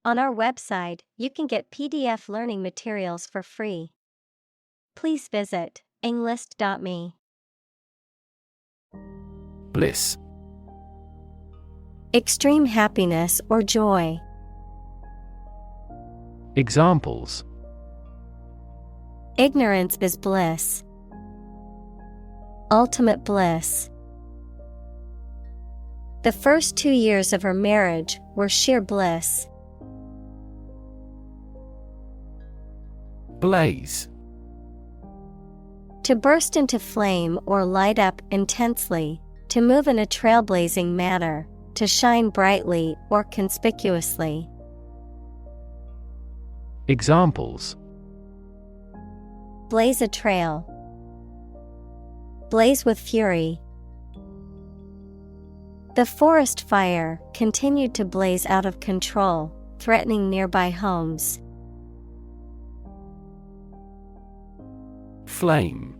On our website, you can get PDF learning materials for free. Please visit englist.me. Bliss. Extreme happiness or joy. Examples: Ignorance is bliss. Ultimate bliss. The first 2 years of her marriage were sheer bliss. Blaze. To burst into flame or light up intensely, to move in a trailblazing manner, to shine brightly or conspicuously. Examples: Blaze a trail. Blaze with fury. The forest fire continued to blaze out of control, threatening nearby homes. Flame.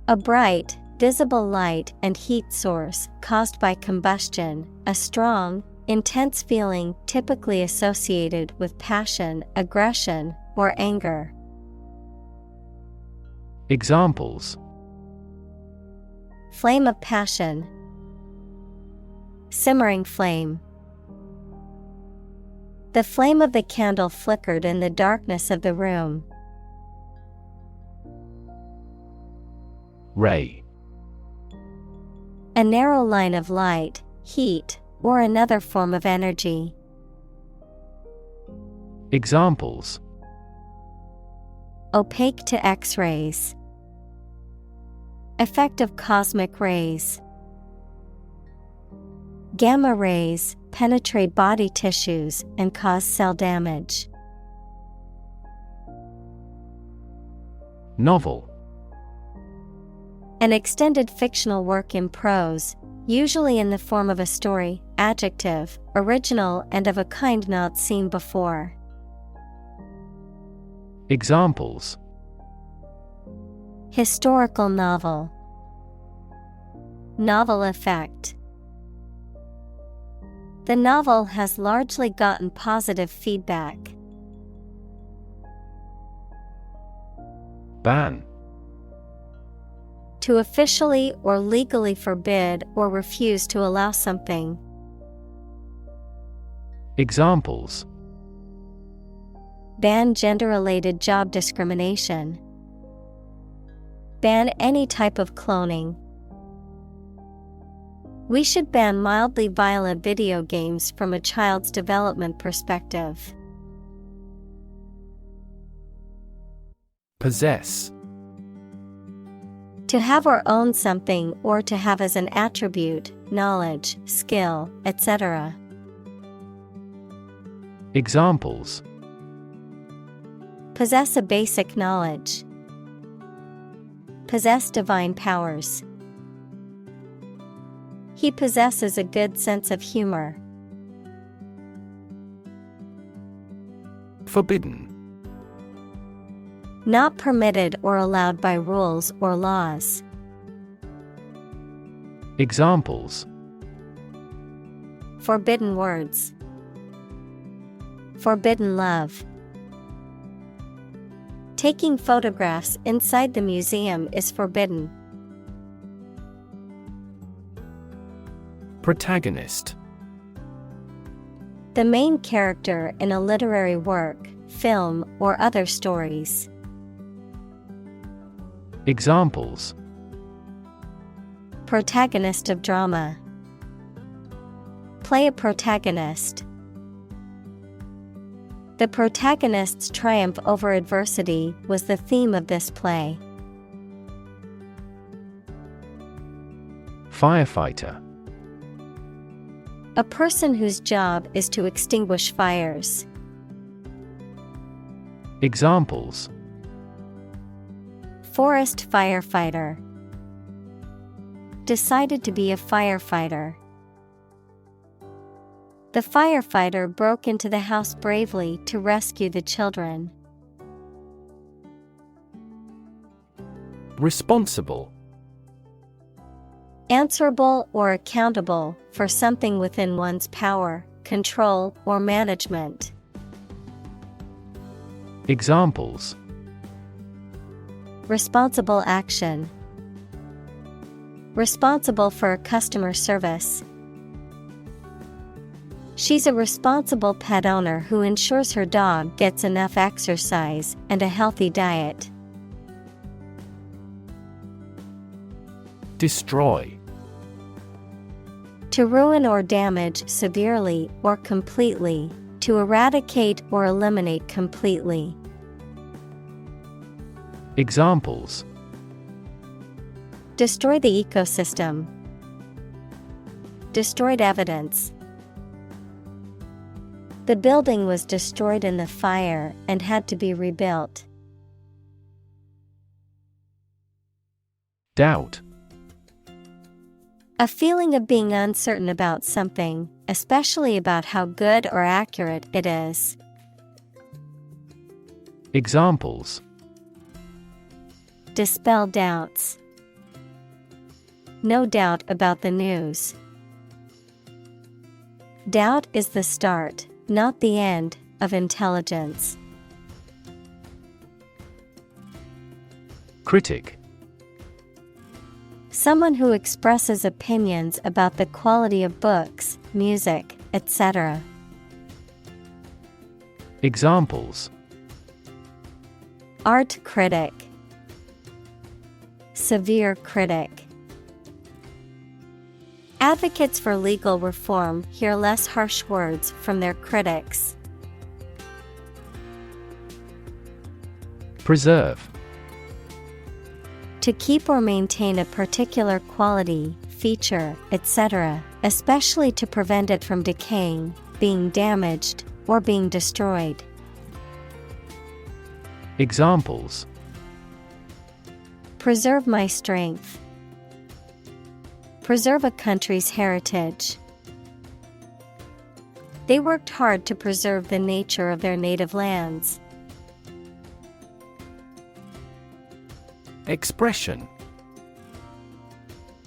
A bright, visible light and heat source caused by combustion, a strong, intense feeling typically associated with passion, aggression, or anger. Examples: Flame of passion. Simmering flame. The flame of the candle flickered in the darkness of the room. Ray. A narrow line of light, heat, or another form of energy. Examples: Opaque to X-rays. Effect of cosmic rays. Gamma rays penetrate body tissues and cause cell damage. Novel. An extended fictional work in prose, usually in the form of a story. Adjective, original and of a kind not seen before. Examples: Historical novel. Novel effect. The novel has largely gotten positive feedback. Ban. To officially or legally forbid or refuse to allow something. Examples: Ban gender-related job discrimination. Ban any type of cloning. We should ban mildly violent video games from a child's development perspective. Possess. To have or own something or to have as an attribute, knowledge, skill, etc. Examples: Possess a basic knowledge. Possess divine powers. He possesses a good sense of humor. Forbidden. Not permitted or allowed by rules or laws. Examples: Forbidden words. Forbidden love. Taking photographs inside the museum is forbidden. Protagonist. The main character in a literary work, film, or other stories. Examples: Protagonist of drama. Play a protagonist. The protagonist's triumph over adversity was the theme of this play. Firefighter. A person whose job is to extinguish fires. Examples: Forest firefighter. Decided to be a firefighter. The firefighter broke into the house bravely to rescue the children. Responsible. Answerable or accountable for something within one's power, control, or management. Examples: Responsible action. Responsible for customer service. She's a responsible pet owner who ensures her dog gets enough exercise and a healthy diet. Destroy. To ruin or damage severely or completely, to eradicate or eliminate completely. Examples: Destroy the ecosystem. Destroyed evidence. The building was destroyed in the fire and had to be rebuilt. Doubt. A feeling of being uncertain about something, especially about how good or accurate it is. Examples: Dispel doubts. No doubt about the news. Doubt is the start, not the end, of intelligence. Critic. Someone who expresses opinions about the quality of books, music, etc. Examples: Art critic. Severe critic. Advocates for legal reform hear less harsh words from their critics. Preserve. To keep or maintain a particular quality, feature, etc., especially to prevent it from decaying, being damaged, or being destroyed. Examples: Preserve my strength. Preserve a country's heritage. They worked hard to preserve the nature of their native lands. Expression.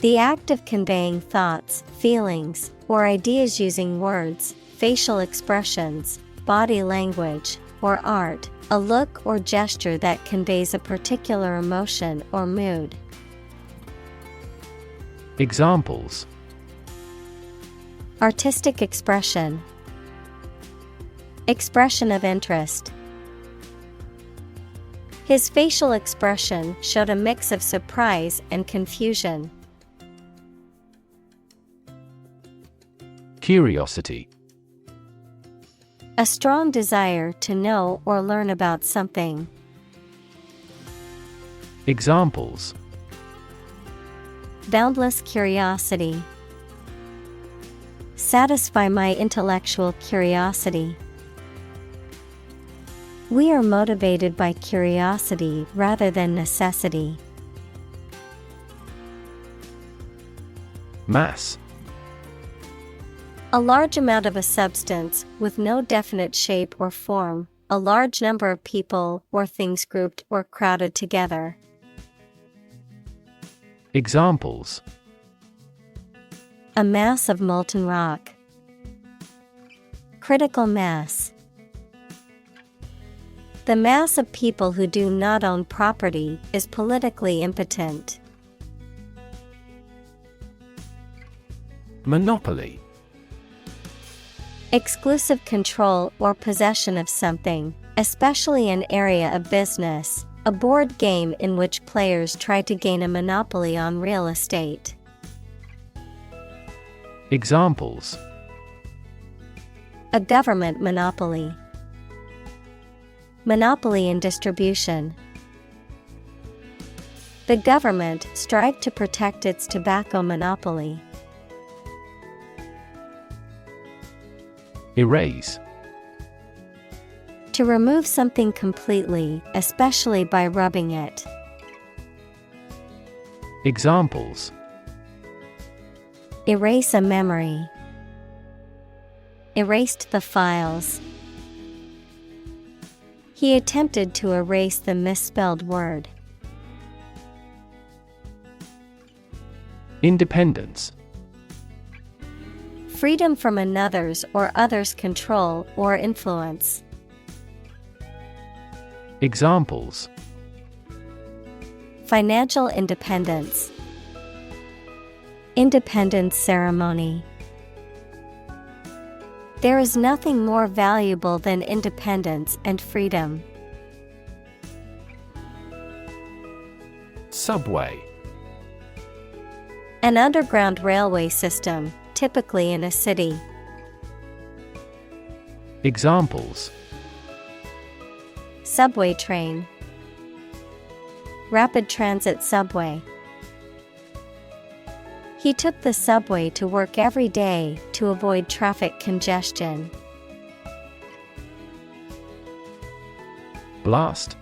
The act of conveying thoughts, feelings, or ideas using words, facial expressions, body language, or art, a look or gesture that conveys a particular emotion or mood. Examples: Artistic expression. Expression of interest. His facial expression showed a mix of surprise and confusion. Curiosity. A strong desire to know or learn about something. Examples: Boundless curiosity. Satisfy my intellectual curiosity. We are motivated by curiosity rather than necessity. Mass. A large amount of a substance with no definite shape or form, a large number of people or things grouped or crowded together. Examples: A mass of molten rock. Critical mass. The mass of people who do not own property is politically impotent. Monopoly. Exclusive control or possession of something, especially an area of business, a board game in which players try to gain a monopoly on real estate. Examples: A government monopoly. Monopoly in distribution. The government strived to protect its tobacco monopoly. Erase. To remove something completely, especially by rubbing it. Examples: Erase a memory. Erased the files. He attempted to erase the misspelled word. Independence. freedom from another's or others' control or influence. Examples: Financial independence, independence ceremony. There is nothing more valuable than independence and freedom. Subway. An underground railway system, typically in a city. Examples: Subway train, rapid transit subway. He took the subway to work every day to avoid traffic congestion. Blast.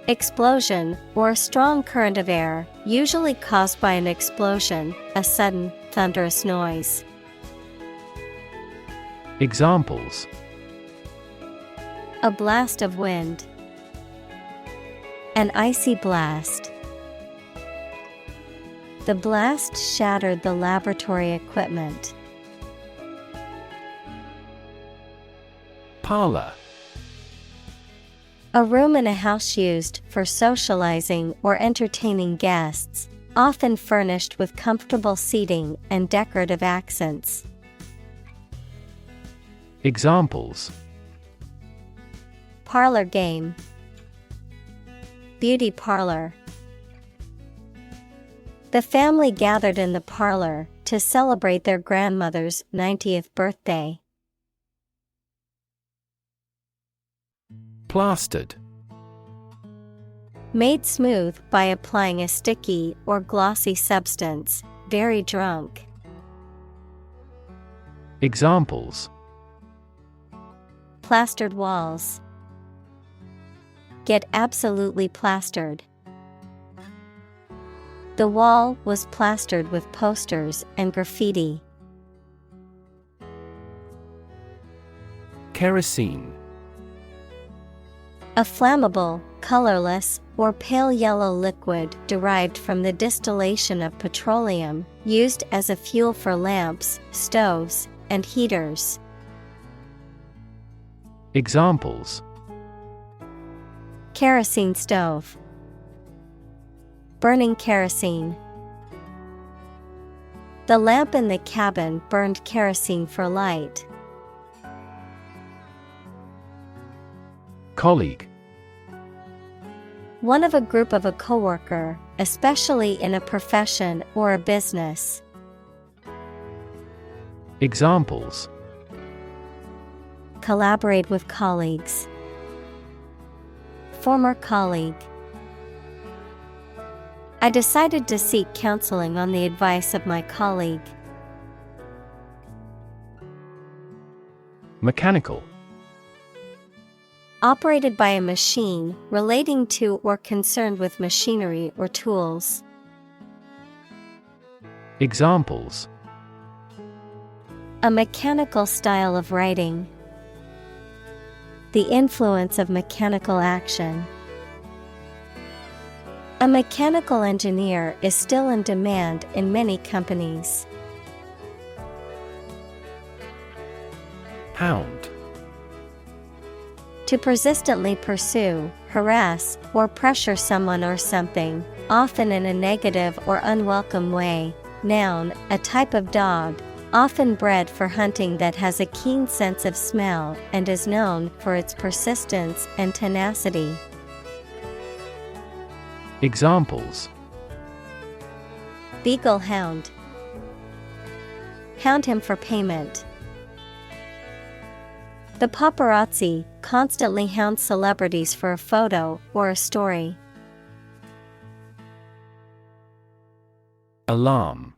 Explosion, or a strong current of air, usually caused by an explosion, a sudden, thunderous noise. Examples: A blast of wind, an icy blast. The blast shattered the laboratory equipment. Parlor. A room in a house used for socializing or entertaining guests, often furnished with comfortable seating and decorative accents. Examples: Parlor game, beauty parlor. The family gathered in the parlor to celebrate their grandmother's 90th birthday. Plastered. Made smooth by applying a sticky or glossy substance, very drunk. Examples: Plastered walls. Get absolutely plastered. The wall was plastered with posters and graffiti. Kerosene. A flammable, colorless, or pale yellow liquid derived from the distillation of petroleum, used as a fuel for lamps, stoves, and heaters. Examples: Kerosene stove. Burning kerosene. The lamp in the cabin burned kerosene for light. Colleague. One of a group of a coworker, especially in a profession or a business. Examples: Collaborate with colleagues. Former colleague. I decided to seek counseling on the advice of my colleague. Mechanical. Operated by a machine, relating to or concerned with machinery or tools. Examples: A mechanical style of writing. The influence of mechanical action. A mechanical engineer is still in demand in many companies. Hound. To persistently pursue, harass, or pressure someone or something, often in a negative or unwelcome way. Noun, a type of dog, often bred for hunting that has a keen sense of smell and is known for its persistence and tenacity. Examples: Beagle hound. Hound him for payment. The paparazzi constantly hound celebrities for a photo or a story. Alarm.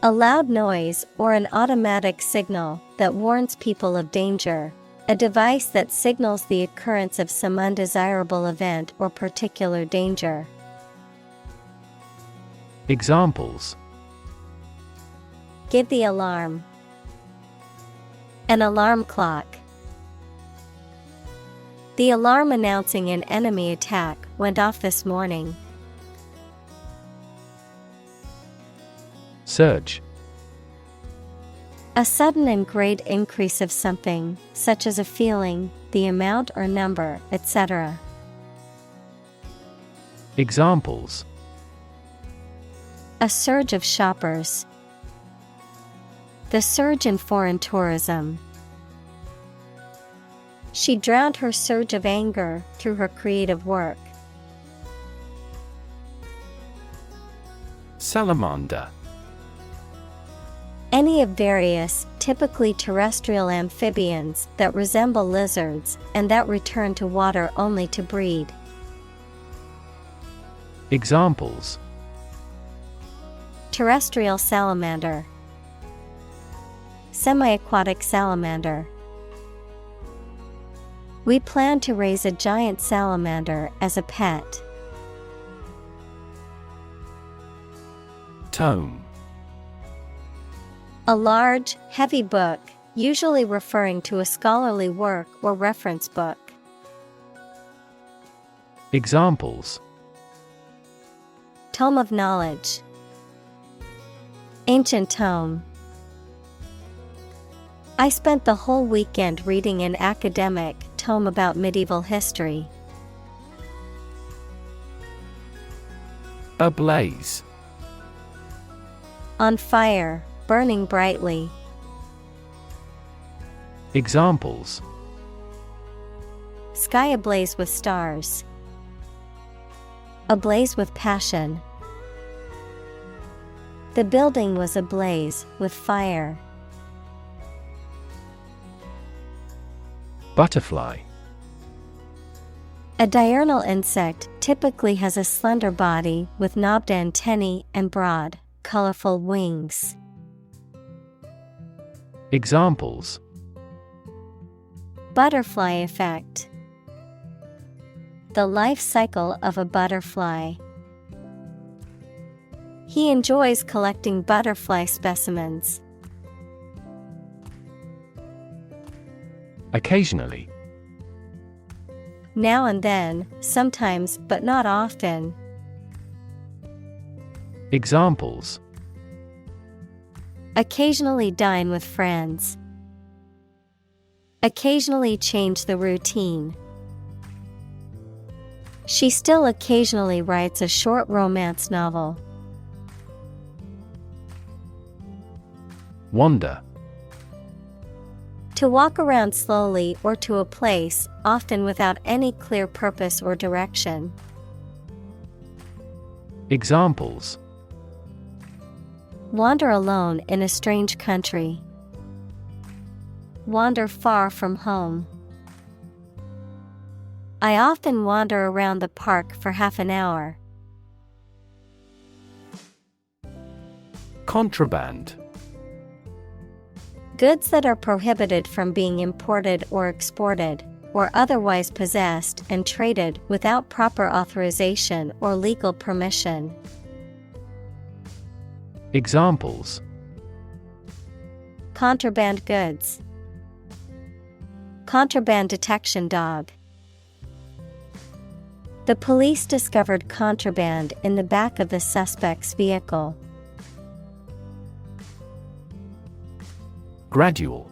A loud noise or an automatic signal that warns people of danger. A device that signals the occurrence of some undesirable event or particular danger. Examples: Give the alarm. An alarm clock. The alarm announcing an enemy attack went off this morning. Surge. A sudden and great increase of something, such as a feeling, the amount or number, etc. Examples: A surge of shoppers. The surge in foreign tourism. She drowned her surge of anger through her creative work. Salamander. Any of various, typically terrestrial amphibians that resemble lizards and that return to water only to breed. Examples: Terrestrial salamander. Semi-aquatic salamander. We plan to raise a giant salamander as a pet. Tome. A large, heavy book, usually referring to a scholarly work or reference book. Examples: Tome of knowledge. Ancient tome. I spent the whole weekend reading an academic tome about medieval history. Ablaze. On fire, burning brightly. Examples: Sky ablaze with stars. Ablaze with passion. The building was ablaze with fire. Butterfly. A diurnal insect typically has a slender body with knobbed antennae and broad, colorful wings. Examples: Butterfly effect. The life cycle of a butterfly. He enjoys collecting butterfly specimens. Occasionally. Now and then, sometimes but not often. Examples: Occasionally dine with friends. Occasionally change the routine. She still occasionally writes a short romance novel. Wander. To walk around slowly or to a place, often without any clear purpose or direction. Examples: Wander alone in a strange country. Wander far from home. I often wander around the park for half an hour. Contraband. Goods that are prohibited from being imported or exported, or otherwise possessed and traded without proper authorization or legal permission. Examples: Contraband goods. Contraband detection dog. The police discovered contraband in the back of the suspect's vehicle. Gradual.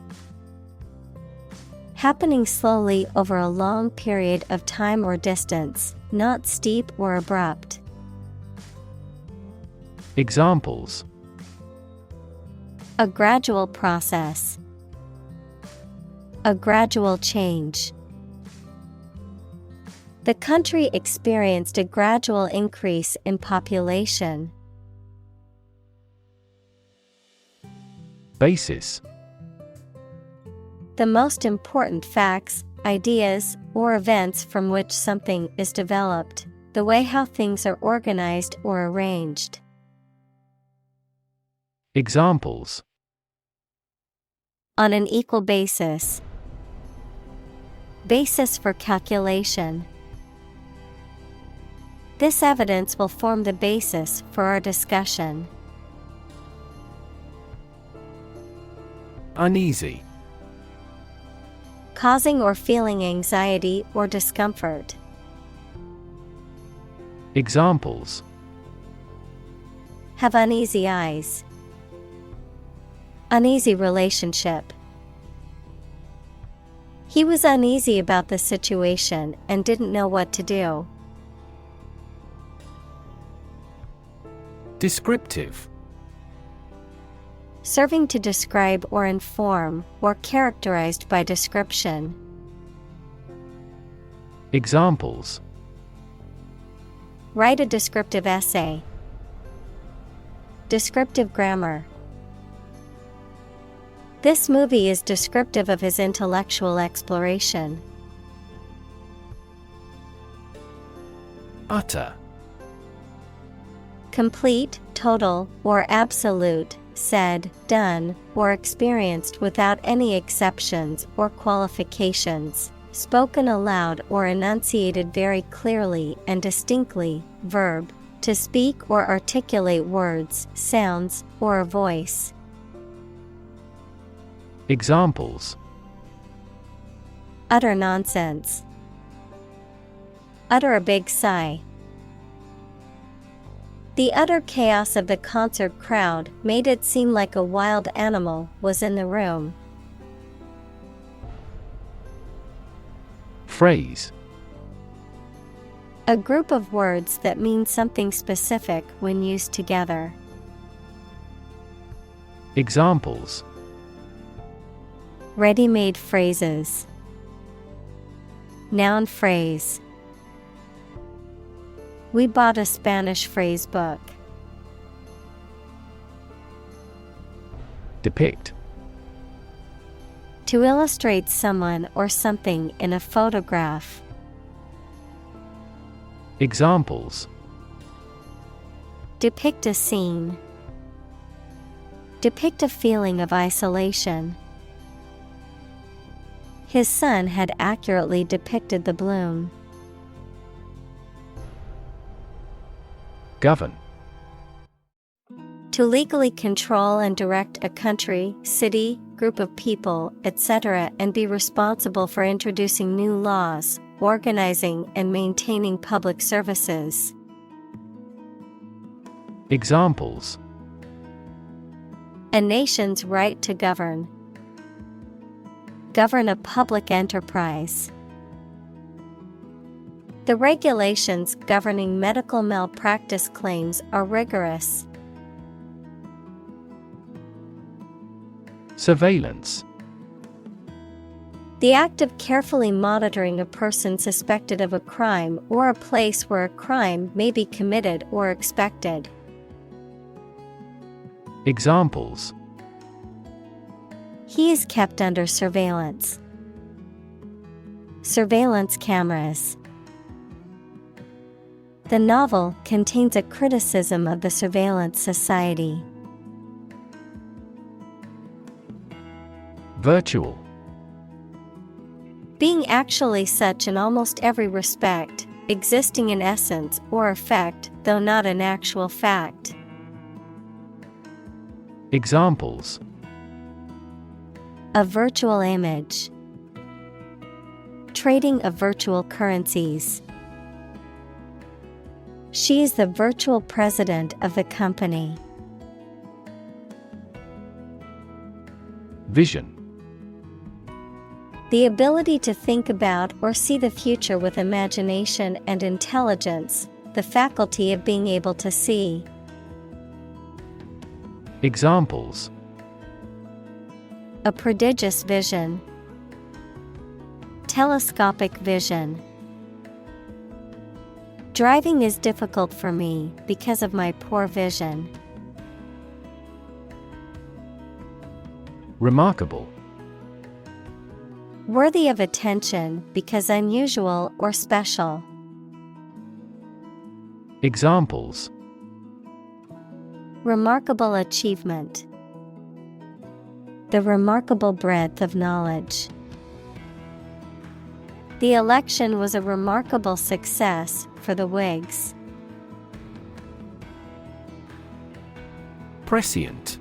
Happening slowly over a long period of time or distance, not steep or abrupt. Examples: A gradual process. A gradual change. The country experienced a gradual increase in population. Basis. The most important facts, ideas, or events from which something is developed, the way how things are organized or arranged. Examples: On an equal basis. Basis for calculation. This evidence will form the basis for our discussion. Uneasy. Causing or feeling anxiety or discomfort. Examples: Have uneasy eyes. Uneasy relationship. He was uneasy about the situation and didn't know what to do. Descriptive. Serving to describe or inform, or characterized by description. Examples. Write a descriptive essay. Descriptive grammar. This movie is descriptive of his intellectual exploration. Utter. Complete, total, or absolute, said, done, or experienced without any exceptions or qualifications, spoken aloud or enunciated very clearly and distinctly. Verb, to speak or articulate words, sounds, or a voice. Examples. Utter nonsense. Utter a big sigh. The utter chaos of the concert crowd made it seem like a wild animal was in the room. Phrase. A group of words that mean something specific when used together. Examples. Ready-made phrases. Noun phrase. We bought a Spanish phrase book. Depict. To illustrate someone or something in a photograph. Examples. Depict a scene. Depict a feeling of isolation. His son had accurately depicted the bloom. Govern. To legally control and direct a country, city, group of people, etc., and be responsible for introducing new laws, organizing and maintaining public services. Examples. A nation's right to govern. Govern a public enterprise. The regulations governing medical malpractice claims are rigorous. Surveillance. The act of carefully monitoring a person suspected of a crime or a place where a crime may be committed or expected. Examples. He is kept under surveillance. Surveillance cameras. The novel contains a criticism of the surveillance society. Virtual. Being actually such in almost every respect, existing in essence or effect, though not an actual fact. Examples. A virtual image. Trading of virtual currencies. She is the virtual president of the company. Vision. The ability to think about or see the future with imagination and intelligence, the faculty of being able to see. Examples. A prodigious vision. Telescopic vision. Driving is difficult for me because of my poor vision. Remarkable. Worthy of attention because unusual or special. Examples. Remarkable achievement. The remarkable breadth of knowledge. The election was a remarkable success for the Whigs. Prescient.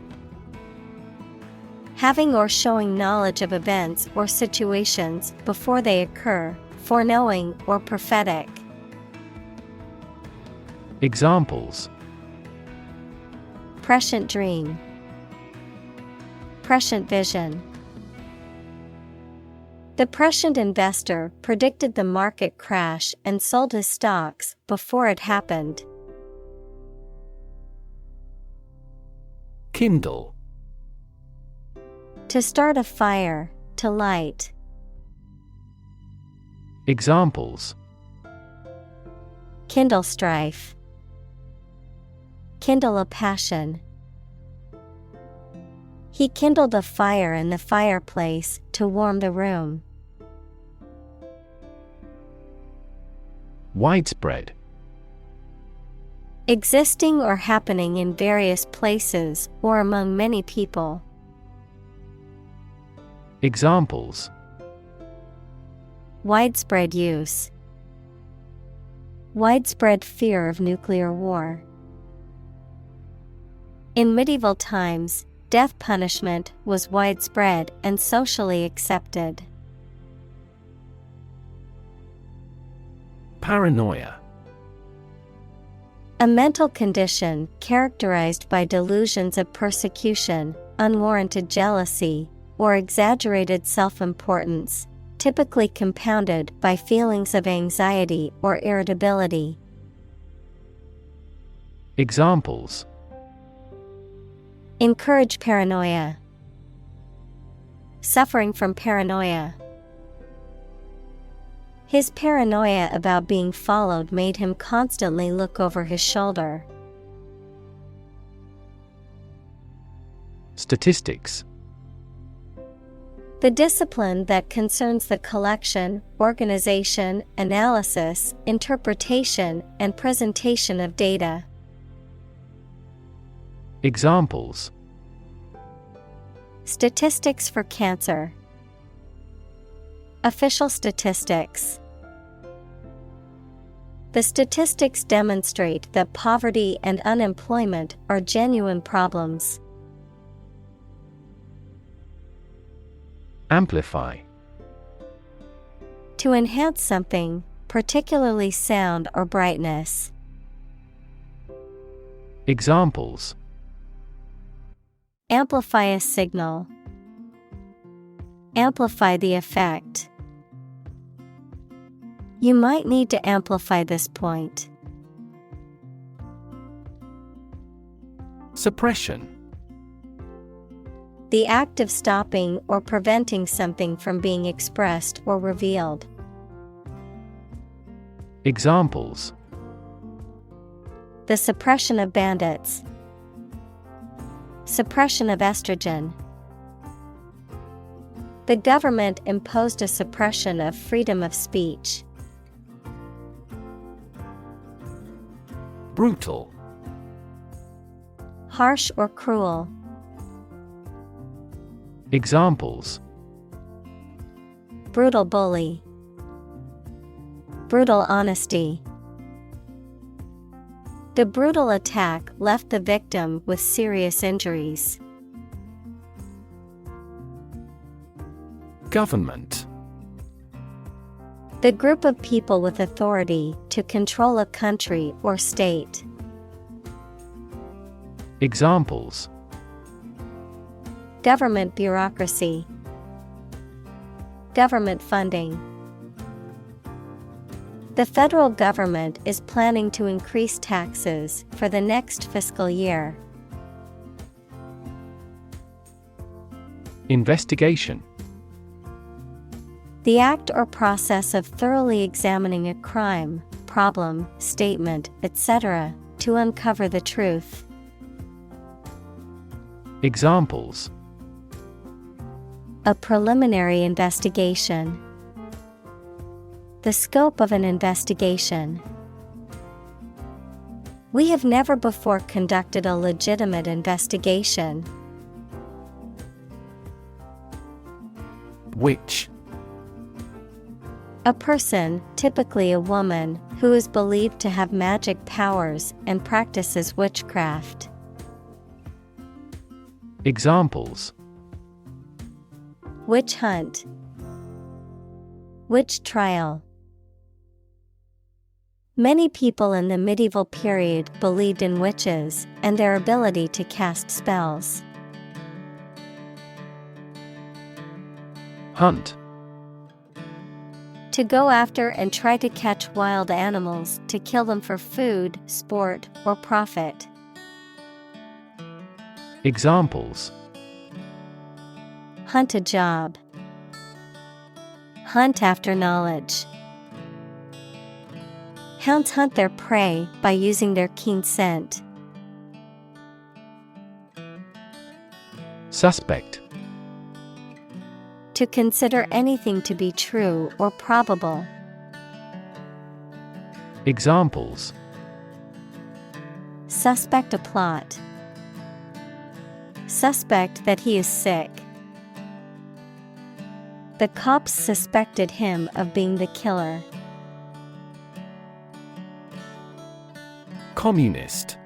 Having or showing knowledge of events or situations before they occur, foreknowing or prophetic. Examples. Prescient dream. Prescient vision. The prescient investor predicted the market crash and sold his stocks before it happened. Kindle. To start a fire, to light. Examples: Kindle strife. Kindle a passion. He kindled a fire in the fireplace to warm the room. Widespread. Existing or happening in various places or among many people. Examples: Widespread use. Widespread fear of nuclear war. In medieval times, death punishment was widespread and socially accepted. Paranoia. A mental condition characterized by delusions of persecution, unwarranted jealousy, or exaggerated self-importance, typically compounded by feelings of anxiety or irritability. Examples: Encourage paranoia. Suffering from paranoia. His paranoia about being followed made him constantly look over his shoulder. Statistics. The discipline that concerns the collection, organization, analysis, interpretation, and presentation of data. Examples: Statistics for cancer. Official statistics. The statistics demonstrate that poverty and unemployment are genuine problems. Amplify. To enhance something, particularly sound or brightness. Examples: Amplify a signal. Amplify the effect. You might need to amplify this point. Suppression. The act of stopping or preventing something from being expressed or revealed. Examples: The suppression of bandits. Suppression of estrogen. The government imposed a suppression of freedom of speech. Brutal. Harsh or cruel. Examples: Brutal bully. Brutal honesty. The brutal attack left the victim with serious injuries. Government. The group of people with authority to control a country or state. Examples: Government bureaucracy. Government funding. The federal government is planning to increase taxes for the next fiscal year. Investigation. The act or process of thoroughly examining a crime, problem, statement, etc., to uncover the truth. Examples: A preliminary investigation. The scope of an investigation. We have never before conducted a legitimate investigation. Witch. A person, typically a woman, who is believed to have magic powers and practices witchcraft. Examples: Witch hunt. Witch trial. Many people in the medieval period believed in witches and their ability to cast spells. Hunt. To go after and try to catch wild animals to kill them for food, sport, or profit. Examples: Hunt a job. Hunt after knowledge. Hounds hunt their prey by using their keen scent. Suspect. To consider anything to be true or probable. Examples: Suspect a plot. Suspect that he is sick. The cops suspected him of being the killer. Communist.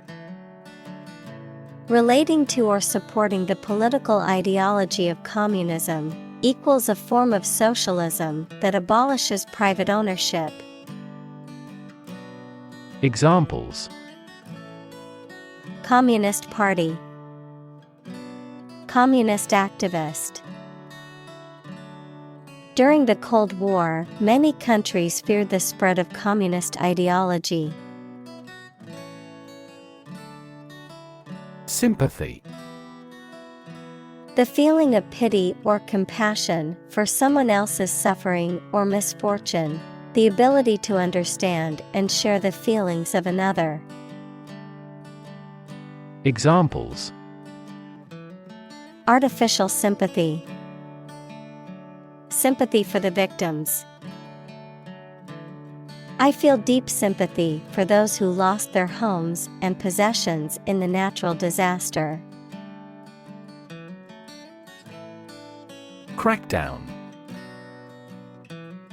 Relating to or supporting the political ideology of communism, equals a form of socialism that abolishes private ownership. Examples: Communist Party. Communist activist. During the Cold War, many countries feared the spread of communist ideology. Sympathy. The feeling of pity or compassion for someone else's suffering or misfortune, the ability to understand and share the feelings of another. Examples: Artificial sympathy. Sympathy for the victims. I feel deep sympathy for those who lost their homes and possessions in the natural disaster. Crackdown.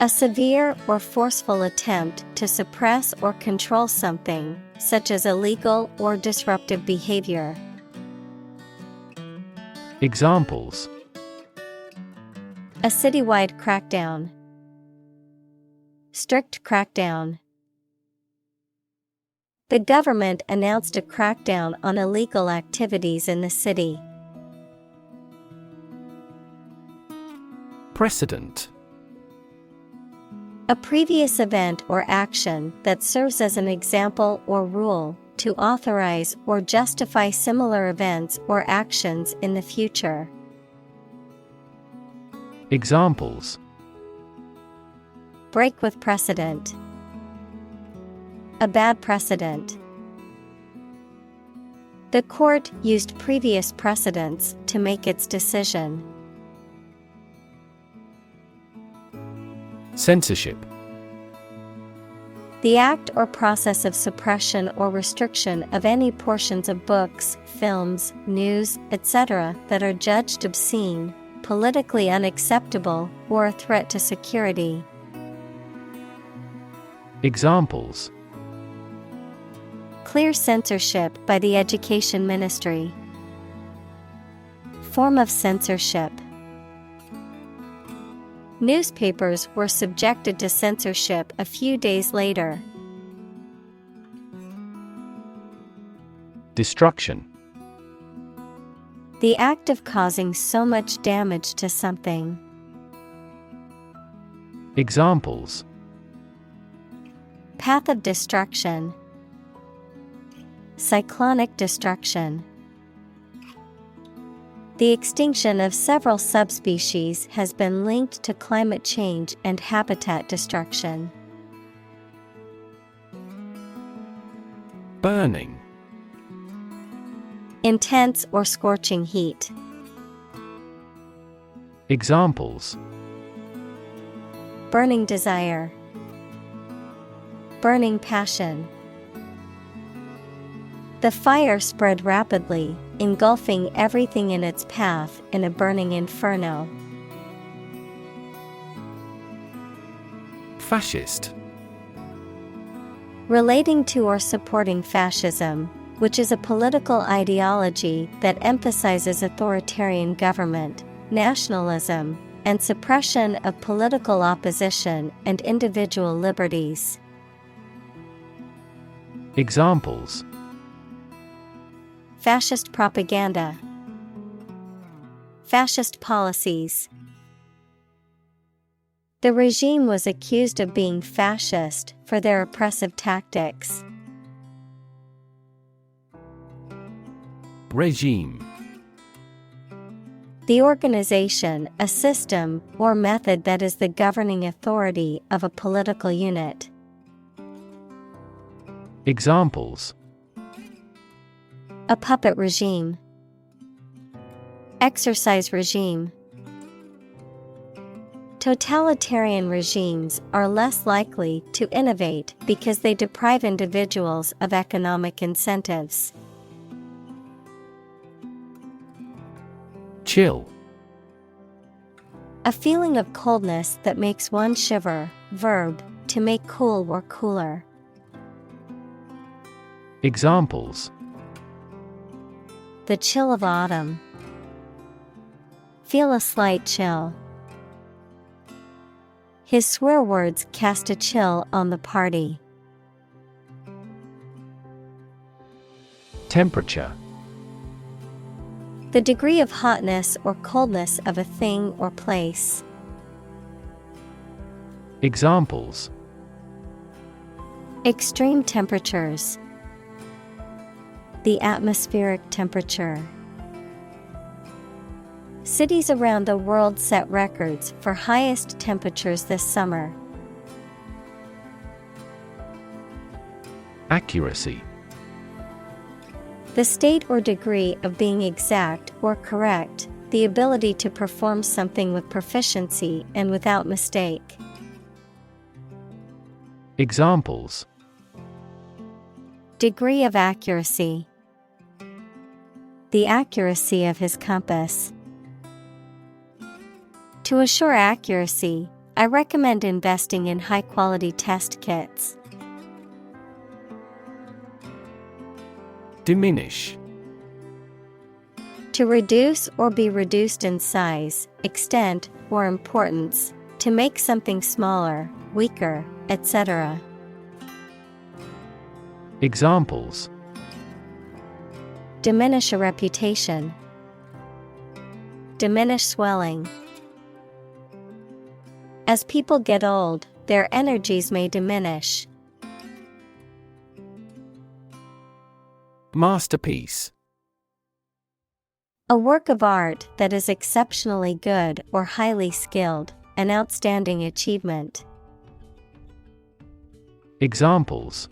A severe or forceful attempt to suppress or control something, such as illegal or disruptive behavior. Examples: A citywide crackdown. Strict crackdown. The government announced a crackdown on illegal activities in the city. Precedent. A previous event or action that serves as an example or rule to authorize or justify similar events or actions in the future. Examples: Break with precedent. A bad precedent. The court used previous precedents to make its decision. Censorship. The act or process of suppression or restriction of any portions of books, films, news, etc. that are judged obscene, politically unacceptable, or a threat to security. Examples: Clear censorship by the Education Ministry. Form of censorship. Newspapers were subjected to censorship a few days later. Destruction. The act of causing so much damage to something. Examples: Path of destruction. Cyclonic destruction. The extinction of several subspecies has been linked to climate change and habitat destruction. Burning. Intense or scorching heat. Examples: Burning desire. Burning passion. The fire spread rapidly, engulfing everything in its path in a burning inferno. Fascist. Relating to or supporting fascism, which is a political ideology that emphasizes authoritarian government, nationalism, and suppression of political opposition and individual liberties. Examples: Fascist propaganda. Fascist policies. The regime was accused of being fascist for their oppressive tactics. Regime. The organization, a system, or method that is the governing authority of a political unit. Examples: A puppet regime. Exercise regime. Totalitarian regimes are less likely to innovate because they deprive individuals of economic incentives. Chill. A feeling of coldness that makes one shiver. Verb, to make cool or cooler. Examples: The chill of autumn. Feel a slight chill. His swear words cast a chill on the party. Temperature. The degree of hotness or coldness of a thing or place. Examples: Extreme temperatures. The atmospheric temperature. Cities around the world set records for highest temperatures this summer. Accuracy. The state or degree of being exact or correct, the ability to perform something with proficiency and without mistake. Examples: Degree of accuracy. The accuracy of his compass. To assure accuracy, I recommend investing in high-quality test kits. Diminish. To reduce or be reduced in size, extent, or importance, to make something smaller, weaker, etc. Examples: Diminish a reputation. Diminish swelling. As people get old, their energies may diminish. Masterpiece. A work of art that is exceptionally good or highly skilled, an outstanding achievement. Examples: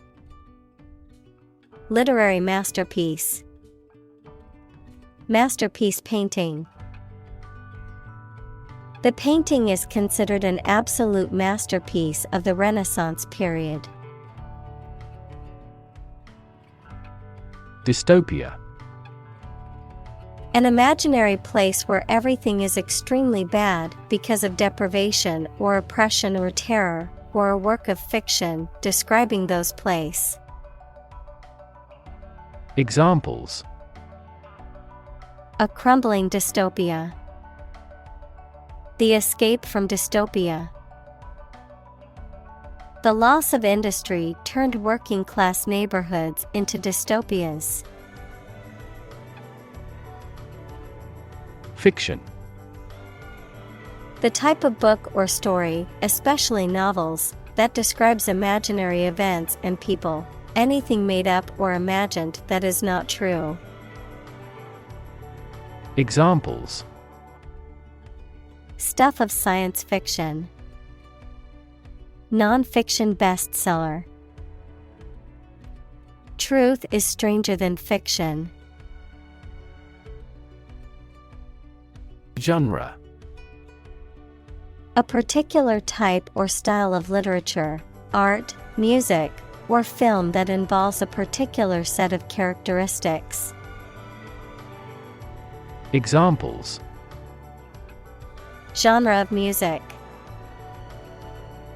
Literary masterpiece. Masterpiece painting. The painting is considered an absolute masterpiece of the Renaissance period. Dystopia. An imaginary place where everything is extremely bad because of deprivation or oppression or terror, or a work of fiction describing those places. Examples: A crumbling dystopia. The escape from dystopia. The loss of industry turned working-class neighborhoods into dystopias. Fiction. The type of book or story, especially novels, that describes imaginary events and people, anything made up or imagined that is not true. Examples: Stuff of science fiction. Non-fiction bestseller. Truth is stranger than fiction. Genre. A particular type or style of literature, art, music, or film that involves a particular set of characteristics. Examples: Genre of music.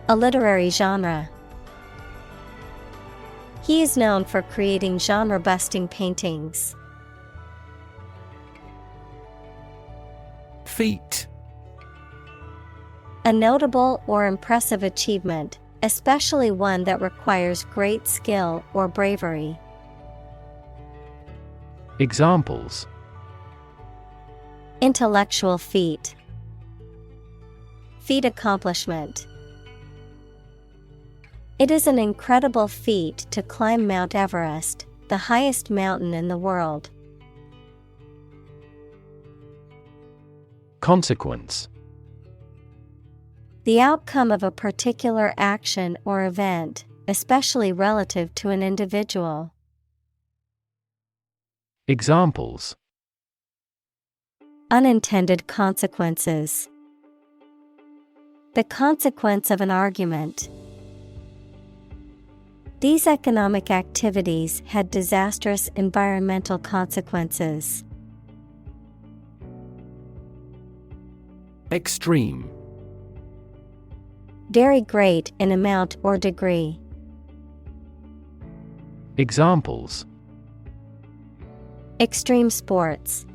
A literary genre. He is known for creating genre-busting paintings. Feat. A notable or impressive achievement, especially one that requires great skill or bravery. Examples: Intellectual feat. Feat accomplishment. It is an incredible feat to climb Mount Everest, the highest mountain in the world. Consequence. The outcome of a particular action or event, especially relative to an individual. Examples. Unintended consequences. The consequence of an argument. These economic activities had disastrous environmental consequences. Extreme. Very great in amount or degree. Examples. Extreme sports.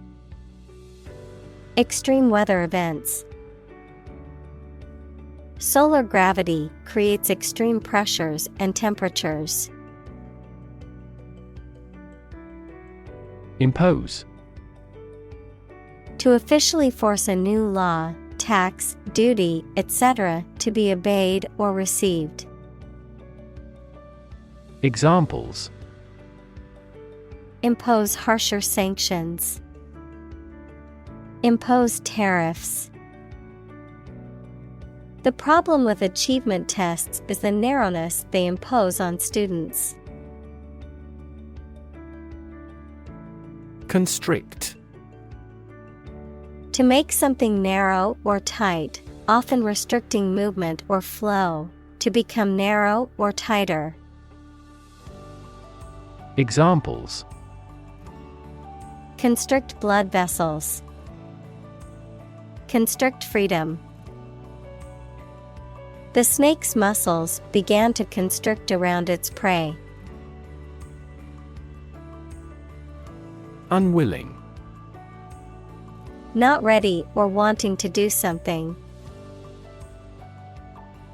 Extreme weather events. Solar gravity creates extreme pressures and temperatures. Impose. To officially force a new law, tax, duty, etc., to be obeyed or received. Examples. Impose harsher sanctions. Impose tariffs. The problem with achievement tests is the narrowness they impose on students. Constrict. To make something narrow or tight, often restricting movement or flow, to become narrow or tighter. Examples. Constrict blood vessels. Constrict freedom. The snake's muscles began to constrict around its prey. Unwilling. Not ready or wanting to do something.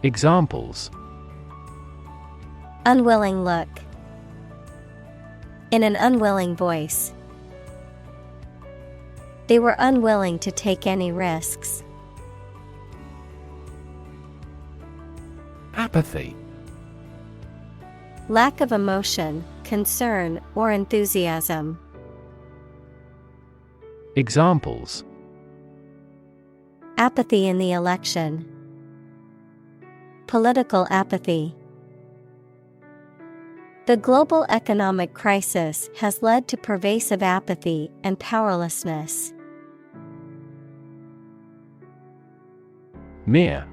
Examples. Unwilling look. In an unwilling voice. They were unwilling to take any risks. Apathy. Lack of emotion, concern, or enthusiasm. Examples. Apathy in the election. Political apathy. The global economic crisis has led to pervasive apathy and powerlessness. Mere.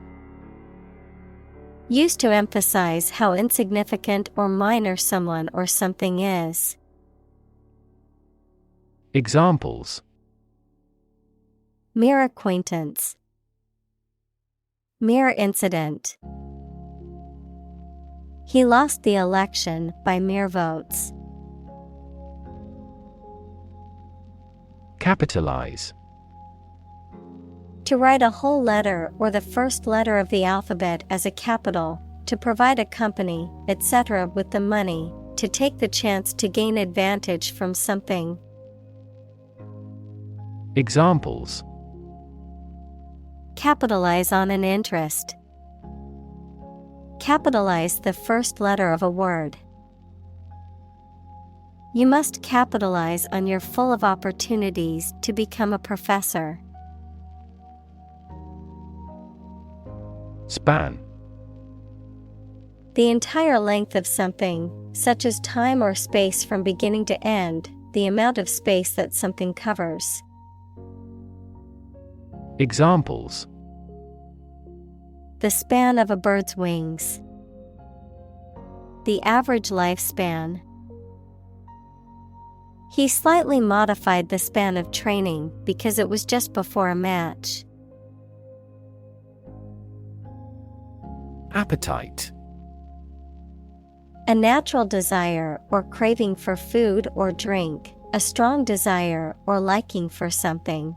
Used to emphasize how insignificant or minor someone or something is. Examples. Mere acquaintance. Mere incident. He lost the election by mere votes. Capitalize. To write a whole letter or the first letter of the alphabet as a capital, to provide a company, etc. with the money, to take the chance to gain advantage from something. Examples. Capitalize on an interest. Capitalize the first letter of a word. You must capitalize on your full of opportunities to become a professor. Span. The entire length of something, such as time or space from beginning to end, the amount of space that something covers. Examples. The span of a bird's wings. The average lifespan. He slightly modified the span of training because it was just before a match. Appetite. A natural desire or craving for food or drink, a strong desire or liking for something.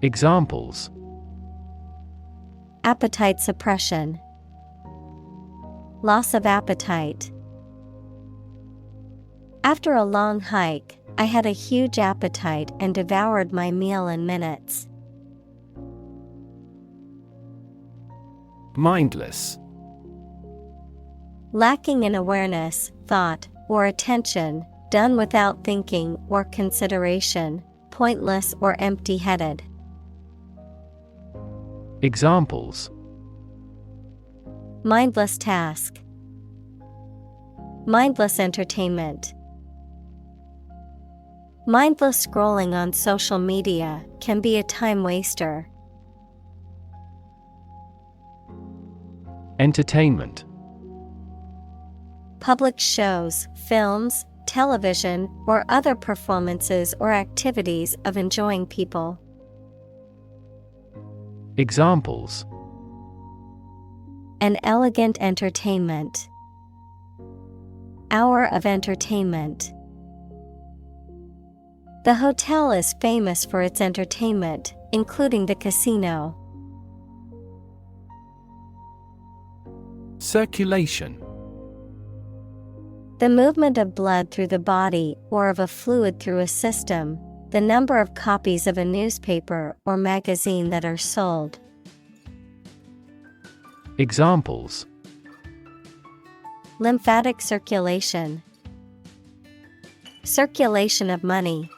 Examples. Appetite suppression. Loss of appetite. After a long hike, I had a huge appetite and devoured my meal in minutes. Mindless. Lacking in awareness, thought, or attention, done without thinking or consideration, pointless or empty-headed. Examples: Mindless task. Mindless entertainment. Mindless scrolling on social media can be a time waster. Entertainment. Public shows, films, television, or other performances or activities of enjoying people. Examples: An elegant entertainment. Hour of entertainment. The hotel is famous for its entertainment, including the casino. Circulation. The movement of blood through the body or of a fluid through a system, the number of copies of a newspaper or magazine that are sold. Examples: Lymphatic circulation. Circulation of money.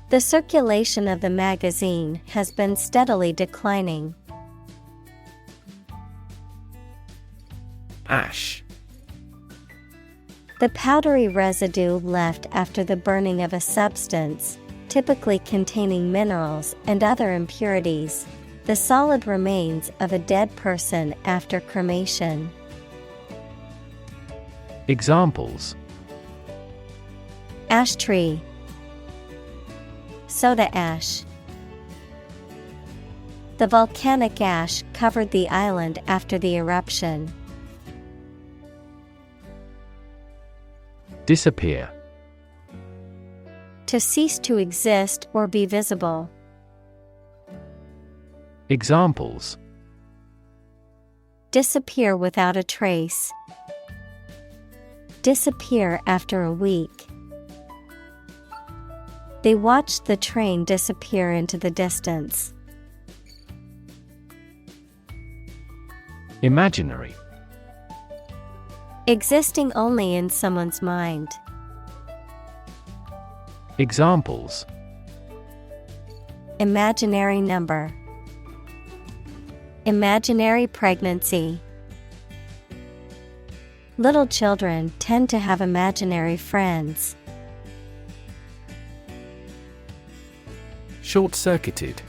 The circulation of the magazine has been steadily declining. Ash. The powdery residue left after the burning of a substance, typically containing minerals and other impurities, the solid remains of a dead person after cremation. Examples: Ash tree. Soda ash. The volcanic ash covered the island after the eruption. Disappear. To cease to exist or be visible. Examples: Disappear without a trace. Disappear after a week. They watched the train disappear into the distance. Imaginary. Existing only in someone's mind. Examples: Imaginary number. Imaginary pregnancy. Little children tend to have imaginary friends. Short-circuited.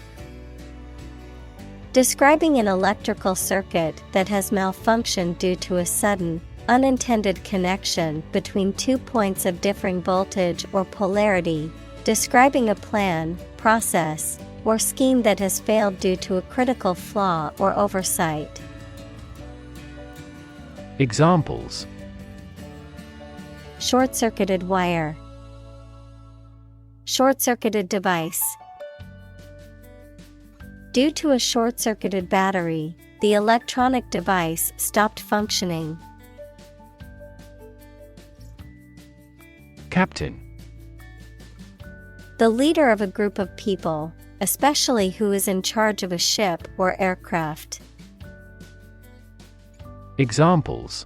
Describing an electrical circuit that has malfunctioned due to a sudden, unintended connection between 2 points of differing voltage or polarity, describing a plan, process, or scheme that has failed due to a critical flaw or oversight. Examples: Short-circuited wire. Short-circuited device. Due to a short-circuited battery, the electronic device stopped functioning. Captain. The leader of a group of people, especially who is in charge of a ship or aircraft. Examples: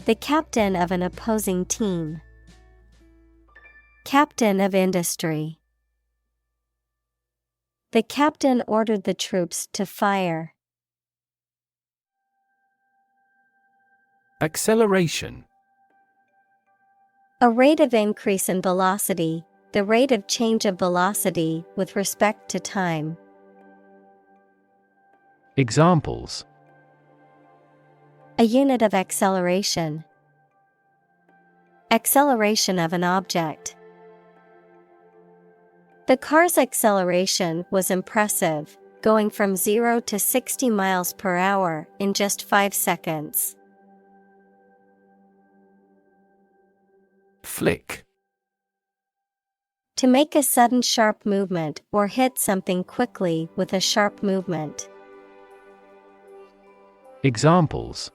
The captain of an opposing team. Captain of industry. The captain ordered the troops to fire. Acceleration. A rate of increase in velocity, the rate of change of velocity with respect to time. Examples: A unit of acceleration. Acceleration of an object. The car's acceleration was impressive, going from 0 to 60 miles per hour in just 5 seconds. Flick. To make a sudden sharp movement or hit something quickly with a sharp movement. Examples: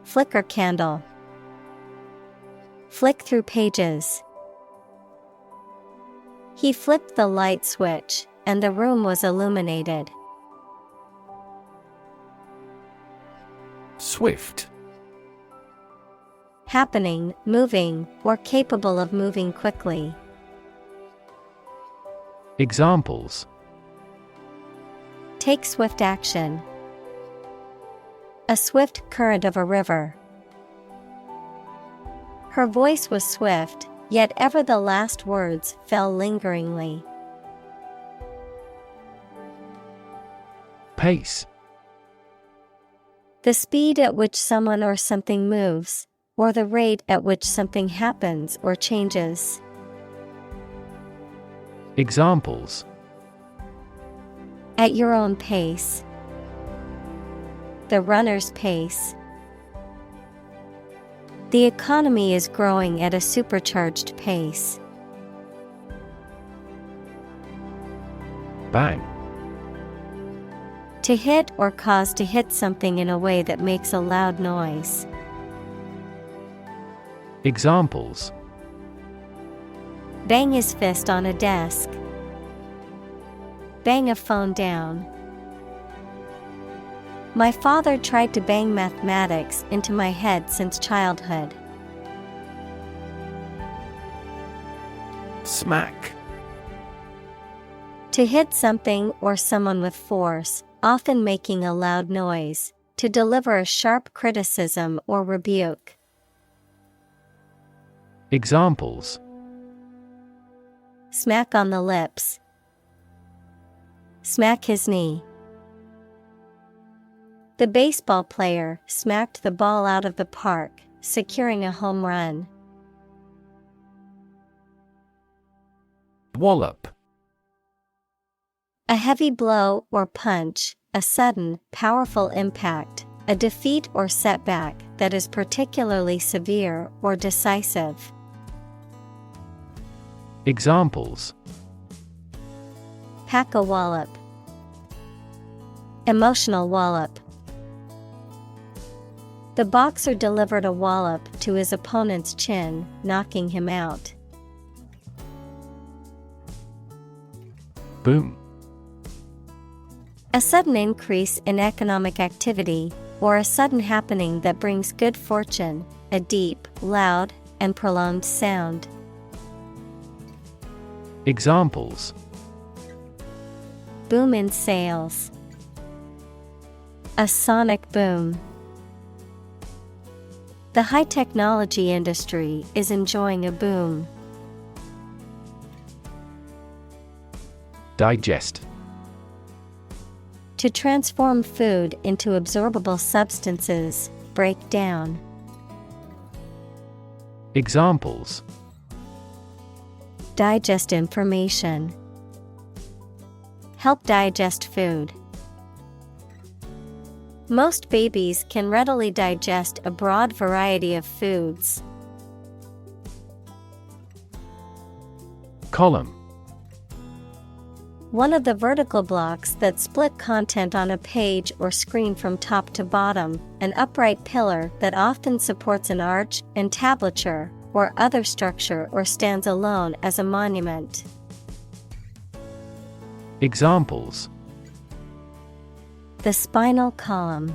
Flicker candle. Flick through pages. He flipped the light switch and the room was illuminated. Swift. Happening, moving, or capable of moving quickly. Examples: Take swift action. A swift current of a river. Her voice was swift, yet ever the last words fell lingeringly. Pace. The speed at which someone or something moves, or the rate at which something happens or changes. Examples: At your own pace. The runner's pace. The economy is growing at a supercharged pace. Bang. To hit or cause to hit something in a way that makes a loud noise. Examples: Bang his fist on a desk. Bang a phone down. My father tried to bang mathematics into my head since childhood. Smack. To hit something or someone with force, often making a loud noise, to deliver a sharp criticism or rebuke. Examples: Smack on the lips. Smack his knee. The baseball player smacked the ball out of the park, securing a home run. Wallop. A heavy blow or punch, a sudden, powerful impact, a defeat or setback that is particularly severe or decisive. Examples: Pack a wallop. Emotional wallop. The boxer delivered a wallop to his opponent's chin, knocking him out. Boom. A sudden increase in economic activity, or a sudden happening that brings good fortune, a deep, loud, and prolonged sound. Examples: Boom in sales. A sonic boom. The high-technology industry is enjoying a boom. Digest. To transform food into absorbable substances, break down. Examples: Digest information. Help digest food. Most babies can readily digest a broad variety of foods. Column. One of the vertical blocks that split content on a page or screen from top to bottom, an upright pillar that often supports an arch, entablature, or other structure or stands alone as a monument. Examples: The spinal column.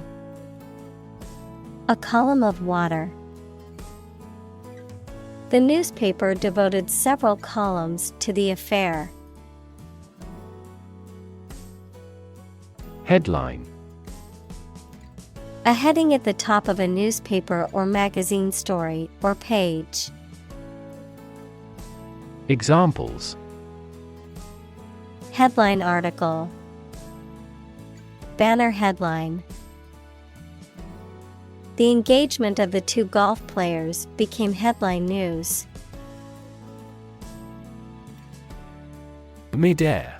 A column of water. The newspaper devoted several columns to the affair. Headline. A heading at the top of a newspaper or magazine story or page. Examples: Headline article. Banner headline. The engagement of the two golf players became headline news. Midair.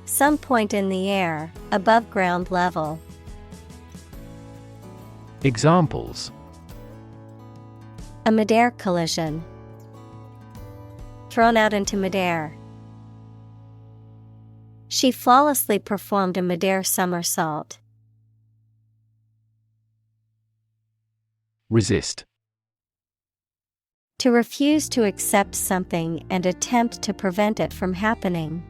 Some point in the air, above ground level. Examples: A midair collision. Thrown out into midair. She flawlessly performed a midair somersault. Resist. To refuse to accept something and attempt to prevent it from happening.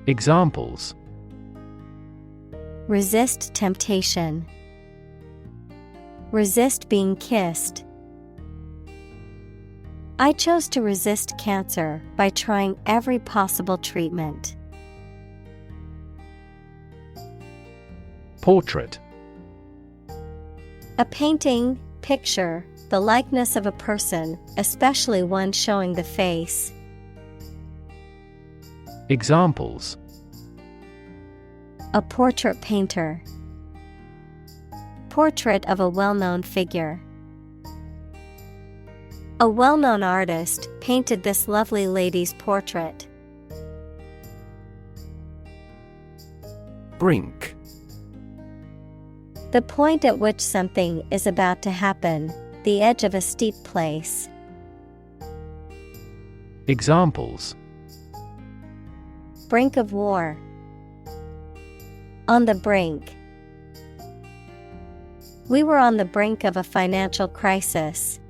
Examples: Resist temptation. Resist being kissed. I chose to resist cancer by trying every possible treatment. Portrait. A painting, picture, the likeness of a person, especially one showing the face. Examples: A portrait painter. Portrait of a well-known figure. A well-known artist painted this lovely lady's portrait. Brink. The point at which something is about to happen, the edge of a steep place. Examples: Brink of war. On the brink. We were on the brink of a financial crisis.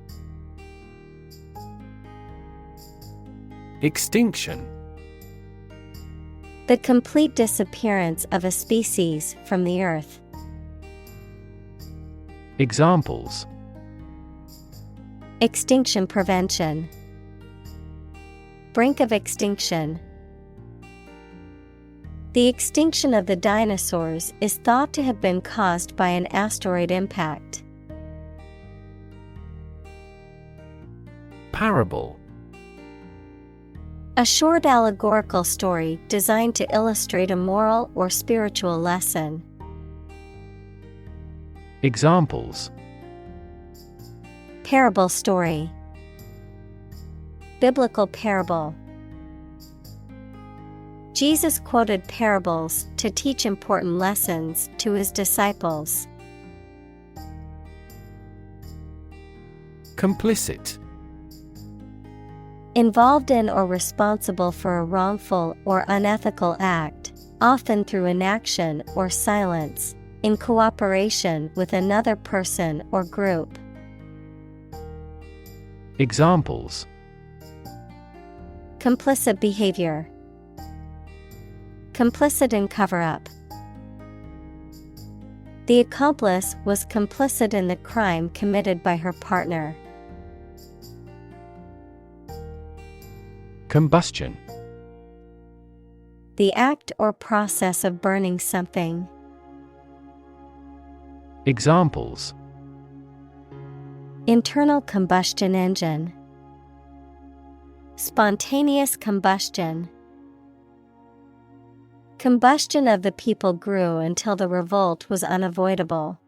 Extinction. The complete disappearance of a species from the earth. Examples: Extinction prevention. Brink of extinction. The extinction of the dinosaurs is thought to have been caused by an asteroid impact. Parable. A short allegorical story designed to illustrate a moral or spiritual lesson. Examples: Parable story. Biblical parable. Jesus quoted parables to teach important lessons to his disciples. Complicit. Involved in or responsible for a wrongful or unethical act, often through inaction or silence, in cooperation with another person or group. Examples: Complicit behavior. Complicit in cover-up. The accomplice was complicit in the crime committed by her partner. Combustion. The act or process of burning something. Examples: Internal combustion engine. Spontaneous combustion. Combustion of the people grew until the revolt was unavoidable.